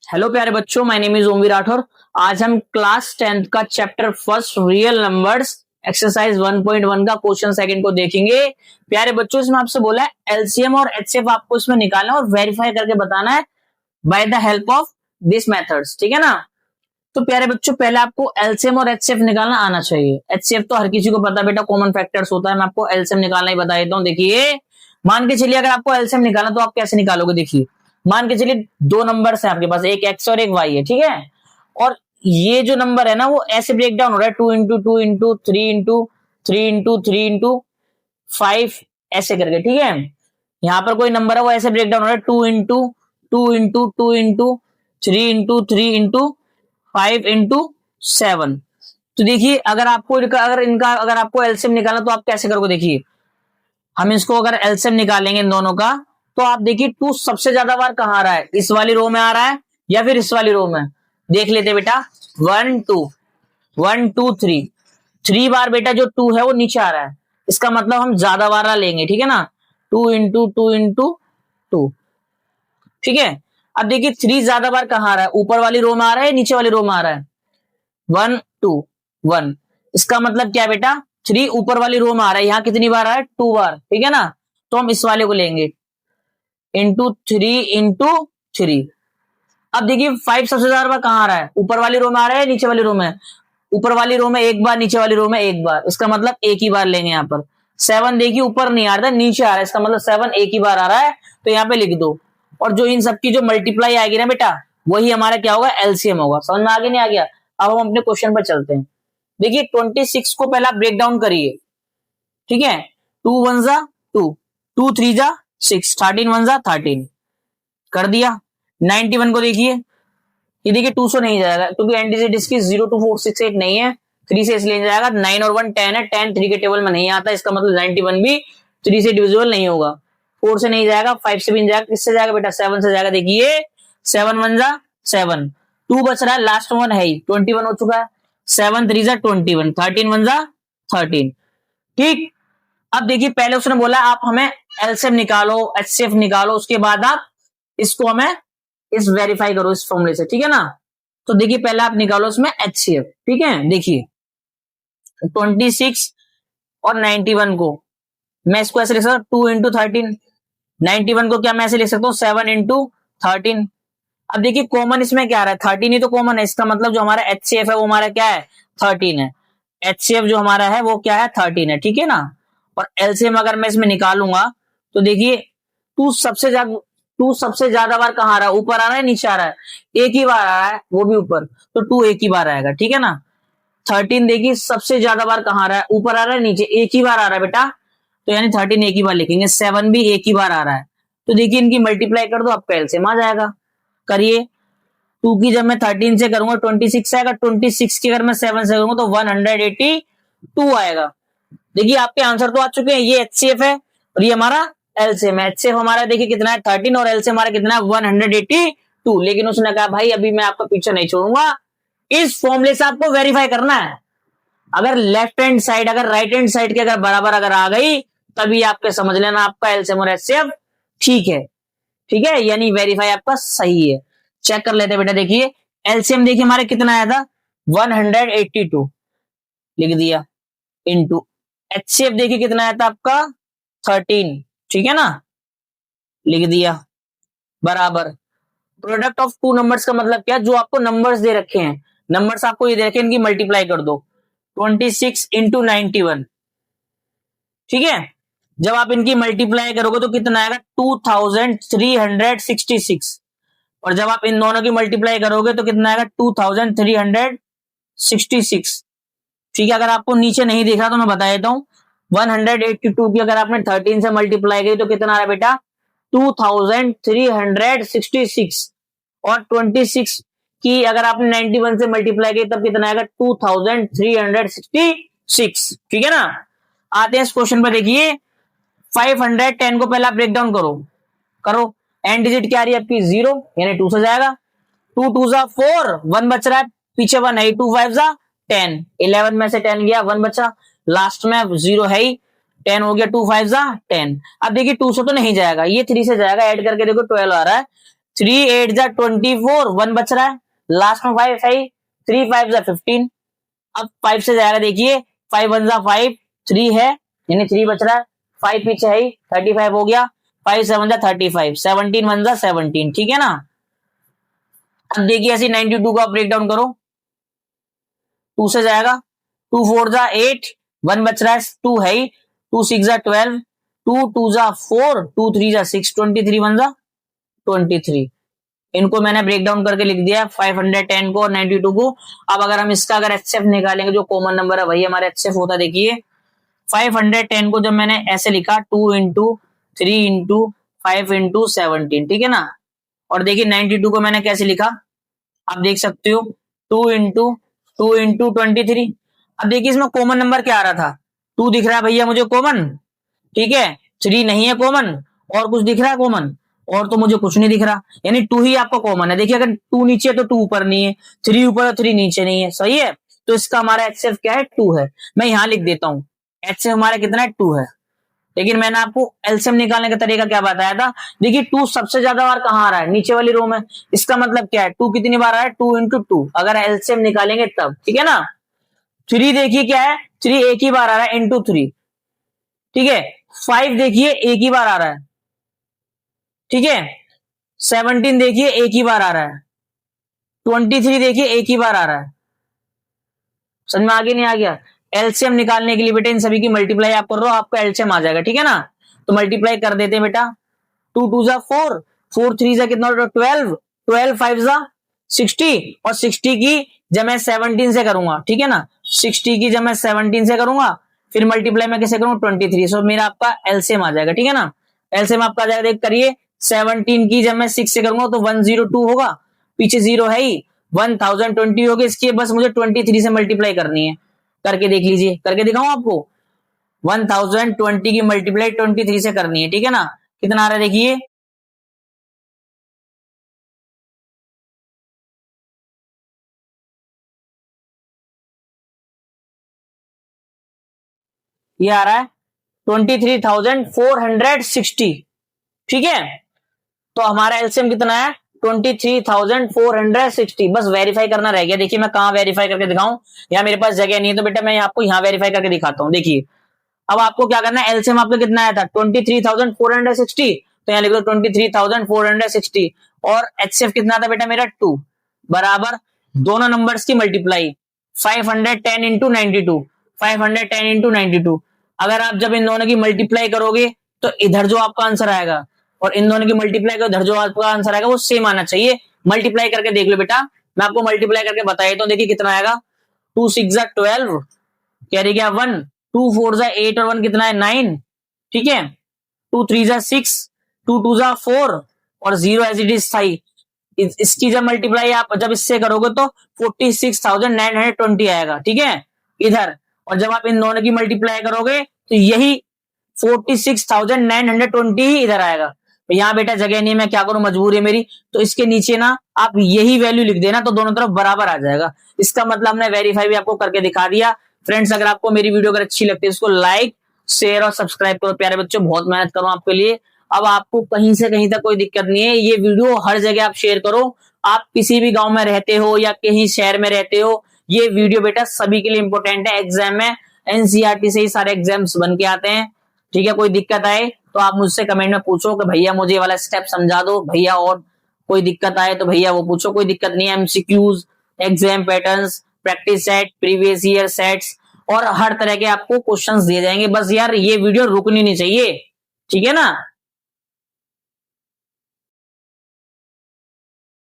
Hello प्यारे बच्चों, my name is Omvir Rathore. आज हम क्लास 10th का chapter first real numbers exercise 1.1 का क्वेश्चन सेकंड को देखेंगे। प्यारे बच्चों, इसमें आपसे बोला है एलसीएम और एचसीएफ आपको इसमें निकालना है और वेरीफाई करके बताना है by the help of this methods, ठीक है ना। तो प्यारे बच्चों, पहले आपको एलसीएम और एचसीएफ निकालना आना चाहिए। एचसीएफ तो हर किसी को पता बेटा, कॉमन फैक्टर्स होता है। मैं आपको एलसीएम निकालना ही बता देता हूँ। देखिए, मान के चलिए अगर आपको एलसीएम निकालना तो आप कैसे निकालोगे। देखिए, मान के चलिए दो नंबर्स हैं आपके पास, एक एक्स और एक वाई है, ठीक है। और ये जो नंबर है ना वो ऐसे ब्रेक डाउन हो रहा है, 2 इंटू 2 इंटू 3 इंटू 3 इंटू 5 ऐसे करके, ठीक है। यहाँ पर कोई नंबर है वो ऐसे ब्रेक डाउन हो रहा है 2 into 2 into 2 into 3 into 5 into 7। तो देखिए, अगर आपको एलसीएम निकालना तो आप कैसे करोगे। देखिए, हम इसको अगर एलसीएम निकालेंगे इन दोनों का, तो आप देखिए 2 सबसे ज्यादा बार कहां आ रहा है, इस वाली रो में आ रहा है या फिर इस वाली रो में। देख लेते बेटा, 1 2 1 2 3 बार बेटा जो 2 है वो नीचे आ रहा है। इसका मतलब हम ज्यादा बार लेंगे, ठीक है ना। 2 इंटू 2 इंटू 2, ठीक है। अब देखिए 3 ज्यादा बार कहां आ रहा है, ऊपर वाली रो में आ रहा है, नीचे वाली रो में आ रहा है। 1 2 1, इसका मतलब क्या बेटा, 3 ऊपर वाली रो में आ रहा है। यहाँ कितनी बार आ रहा है, 2 बार, ठीक है ना। तो हम इस वाले को लेंगे इंटू 3। अब देखिए 5 सबसे ज्यादा बार कहां आ रहा है, ऊपर वाली रो में आ रहा है, नीचे वाली रो में। ऊपर वाली रो में एक बार, नीचे वाली रो में एक बार, इसका मतलब एक ही बार लेंगे यहाँ पर। 7 देखिए ऊपर नहीं आ रहा, नीचे आ रहा है, इसका मतलब 7 एक ही बार आ रहा है, तो यहाँ पे लिख दो। और जो इन सबकी जो मल्टीप्लाई आएगी ना बेटा, वही हमारा क्या होगा, एलसीएम होगा। समझ में आगे नहीं आ गया। अब हम अपने क्वेश्चन पर चलते हैं। देखिए 26 को पहला ब्रेक डाउन करिए, ठीक है। 2 1 जा 2, 2 3 जा 6, 13 1 जा 13 कर दिया। 91 को देखिए, ये देखिए 2 से नहीं जाएगा क्योंकि एंड डिजिट इसकी 0 2 4 6 8 नहीं है, 3 से इसलिए जाएगा। 9 और 1 10 है, 10 3 के टेबल में नहीं आता, इसका मतलब 91 भी 3 से डिविजिबल नहीं होगा। 4 से नहीं जाएगा, 5 से भी नहीं जाएगा, किससे जाएगा बेटा, 7 से जाएगा। देखिए 7 1 जा 7, 2 बच रहा है, लास्ट वन है ही, 21 हो चुका है। 7 3 जा 21, 13 1 जा 13, ठीक। अब देखिए पहले उसने बोला आप हमें एलसीएम निकालो, एचसीएफ निकालो, उसके बाद आप इसको हमें इस वेरीफाई करो इस फॉर्मूले से, ठीक है ना। तो देखिए पहले आप निकालो इसमें एचसीएफ, ठीक है। देखिए 26 और 91 को मैं इसको ऐसे लिख सकता हूँ 2 इंटू 13। 91 को क्या मैं ऐसे लिख सकता हूँ 7 इंटू 13। अब देखिए कॉमन इसमें क्या आ रहा है, 13 ही तो कॉमन है, इसका मतलब जो हमारा एचसीएफ है वो हमारा क्या है, 13 है। एचसीएफ जो हमारा है वो क्या है, 13 है, ठीक है ना। और एलसीएम अगर मैं इसमें निकालूंगा तो देखिए 2 सबसे ज्यादा बार कहां आ रहा है, ऊपर आ रहा है, नीचे आ रहा है, एक ही बार आ रहा है, वो भी ऊपर, तो 2 एक ही बार आएगा, ठीक है ना। 13 देखिए सबसे ज्यादा बार कहां आ रहा है, ऊपर आ रहा है, नीचे, एक ही बार आ रहा है बेटा, तो यानी 13 एक ही बार लिखेंगे। 7 भी एक ही बार आ रहा है, तो देखिए इनकी मल्टीप्लाई कर दो, आपका एलसीएम आ जाएगा। करिए, 2 की जब मैं 13 से करूंगा 26 आएगा, 26 की अगर मैं 7 से करूंगा तो 182 आएगा। देखिए आपके आंसर तो आ चुके हैं, ये एचसीएफ है और ये हमारा एलसीएम है। एचसीएफ हमारा देखिए कितना है 13 और एलसीएम हमारा कितना है 182। लेकिन उसने कहा भाई अभी मैं आपका पीछे नहीं छोड़ूंगा, इस फॉर्मूले से आपको वेरीफाई करना है। अगर लेफ्ट हैंड साइड अगर राइट हैंड साइड के अगर बराबर अगर आ गई तभी आपके समझ लेना आपका एलसीएम और एचसीएफ ठीक है, ठीक है, यानी वेरीफाई आपका सही है। चेक कर लेते हैं बेटा। देखिए एलसीएम देखिए हमारे कितना आया था 182, लिख दिया, इंटू एचसीएफ देखिए कितना आया था आपका 13, ठीक है ना, लिख दिया, बराबर। प्रोडक्ट ऑफ 2 नंबर्स का मतलब क्या, जो आपको नंबर्स दे रखे हैं, नंबर्स आपको ये दे रखे हैं, इनकी मल्टीप्लाई कर दो। 26 इंटू 91, ठीक है। जब आप इनकी मल्टीप्लाई करोगे तो कितना आएगा 2366, और जब आप इन दोनों की मल्टीप्लाई करोगे तो कितना आएगा 2366, ठीक है। अगर आपको नीचे नहीं दिख रहा तो मैं बता देता हूं, 182 की अगर आपने 13 से मल्टीप्लाई की तो कितना आ रहा है बेटा 2366, और 26 की अगर आपने 91 से मल्टीप्लाई की तब कितना आएगा 2366, ठीक है ना। आते हैं इस क्वेश्चन पर। देखिए 510 को पहला ब्रेक डाउन करो, एंड डिजिट क्या आ रही है आपकी 0, यानी 2 से जाएगा। 2 2 जा 4, 1 बच रहा है, पीछे 1 है, 2 5 जा 10, 11 में से 10 गया, 1 बचा, लास्ट में 0 है ही, 10 हो गया, 2 5 जा 10। अब देखिए 2 से तो नहीं जाएगा, ये 3 से जाएगा, ऐड करके देखो 12 आ रहा है। 3 8 जा 24, 1 बच रहा है, लास्ट में 5 है, 3 5 जा 15। अब 5 से जाएगा, देखिए 5 1 जा 5, 3 है यानी 3 बच रहा है, 5 पीछे है, 35 हो गया, 5 7 जा 35, 17 1 जा 17, ठीक है ना। अब देखिए ऐसे 92 का ब्रेक डाउन करो, 2 से जाएगा, 2 4 जा 8, 1 बच रहा है, 2 है, 2 6 जा 12, 2 2 जा 4, 2 3 जा 6, 23 1 जा 23। इनको मैंने ब्रेक डाउन करके लिख दिया 510 को और 92 को। अब अगर हम इसका अगर एचसीएफ निकालेंगे, जो कॉमन नंबर है वही हमारा एचसीएफ होता है। देखिए 510 को जब मैंने ऐसे लिखा 2 इंटू 3 इंटू 5 इंटू 17, ठीक है ना। और देखिए 92 को मैंने कैसे लिखा, आप देख सकते हो 2 इंटू 23। अब देखिए इसमें कॉमन नंबर क्या आ रहा था, 2 दिख रहा है भैया मुझे कॉमन, ठीक है, 3 नहीं है कॉमन, और कुछ दिख रहा है कॉमन, और तो मुझे कुछ नहीं दिख रहा, यानी 2 ही आपका कॉमन है। देखिए अगर 2 नीचे है तो 2 ऊपर नहीं है, 3 ऊपर है 3 नीचे नहीं है, सही है। तो इसका हमारा एचसीएफ क्या है, 2 है। मैं यहां लिख देता हूं एचसीएफ हमारा कितना है, 2 है। लेकिन मैंने आपको एलसीएम निकालने का तरीका क्या बताया था, देखिए 2 सबसे ज्यादा बार कहां आ रहा है, नीचे वाली रो में। इसका मतलब क्या है, 2 कितनी बार आ रहा है, 2 इंटू 2, अगर एलसीएम निकालेंगे तब, ठीक है ना। 3 देखिए क्या है, 3 एक ही बार आ रहा है इंटू 3, ठीक है। 5 देखिए एक ही बार आ रहा है, ठीक है। 17 देखिए एक ही बार आ रहा है, 23 देखिए एक ही बार आ रहा है। समझ में आगे नहीं आ गया। एलसीएम निकालने के लिए बेटा इन सभी की मल्टीप्लाई आप कर रहे हो, आपका एलसीएम आ जाएगा, ठीक है ना। तो मल्टीप्लाई कर देते हैं बेटा, 2 2 जा 4, 4 3 जा कितना 12, 12 5 जा 60, और 60 की जब मैं 17 से करूंगा, ठीक है ना, 60 की जब मैं 17 से करूंगा फिर मल्टीप्लाई मैं कैसे करूंगा 23, सो मेरा आपका एलसीएम आ जाएगा, ठीक है ना। एलसीएम आपका आ जाएगा, देख करिए 17 की जब मैं 6 से करूंगा तो 102 होगा, पीछे 0 है ही, 1020 होगी, इसकी बस मुझे 23 से मल्टीप्लाई करनी है। करके देख लीजिए, करके दिखाऊं आपको, 1020 की मल्टीप्लाई 23 से करनी है, ठीक है ना। कितना आ रहा है देखिए, ये आ रहा है 23,460, ठीक है। तो हमारा एलसीएम कितना है 23,460, बस वेरीफाई करना रह गया। देखिए मैं कहां वेरीफाई करके दिखाऊं, यहाँ मेरे पास जगह नहीं है, तो बेटा मैं आपको यहाँ वेरीफाई करके दिखाता हूँ। देखिए अब आपको क्या करना है, एलसीएम आपका कितना आया था 23,460, तो यहाँ लिख दो 23,460, और एचसीएफ कितना था बेटा मेरा 2, बराबर दोनों नंबर्स की मल्टीप्लाई 510 इंटू 92, 510 इंटू 92। अगर आप जब इन दोनों की मल्टीप्लाई करोगे तो इधर जो आपका आंसर आएगा और इन दोनों की मल्टीप्लाई करो, इधर जो आपका आंसर आएगा वो सेम आना चाहिए। मल्टीप्लाई करके देख लो बेटा, मैं आपको मल्टीप्लाई करके बता देता हूँ। देखिए कितना आएगा, 2 6 जा 12, कैरी गया 1, 2 4 जा 8 और 1 कितना है 9, ठीक है। 2 3 जा 6, 2 2 जा 4 और 0 एज इट इज था। इसकी जब मल्टीप्लाई आप जब इससे करोगे तो 46,920 आएगा, ठीक है इधर। और जब आप इन दोनों की मल्टीप्लाई करोगे तो यही 46,920 ही इधर आएगा। तो यहाँ बेटा जगह नहीं है, मैं क्या करूं, मजबूरी है मेरी, तो इसके नीचे ना आप यही वैल्यू लिख देना, तो दोनों तरफ बराबर आ जाएगा। इसका मतलब हमने वेरीफाई भी आपको करके दिखा दिया। फ्रेंड्स अगर आपको मेरी वीडियो अगर अच्छी लगती है इसको लाइक शेयर और सब्सक्राइब करो। प्यारे बच्चों बहुत मेहनत करूं आपके लिए। अब आपको कहीं से कहीं तक कोई दिक्कत नहीं है, ये वीडियो हर जगह आप शेयर करो। आप किसी भी गांव में रहते हो या कहीं शहर में रहते हो, ये वीडियो बेटा सभी के लिए इंपॉर्टेंट है। एग्जाम में एनसीईआरटी से ही सारे एग्जाम्स बन के आते हैं, ठीक है। कोई दिक्कत आए तो आप मुझसे कमेंट में पूछो कि भैया मुझे ये वाला स्टेप समझा दो भैया, और कोई दिक्कत आए तो भैया वो पूछो, कोई दिक्कत नहीं है। MCQs, exam patterns, practice set, previous year sets और हर तरह के आपको क्वेश्चंस दिए जाएंगे। बस यार ये वीडियो रुकनी नहीं चाहिए, ठीक है ना।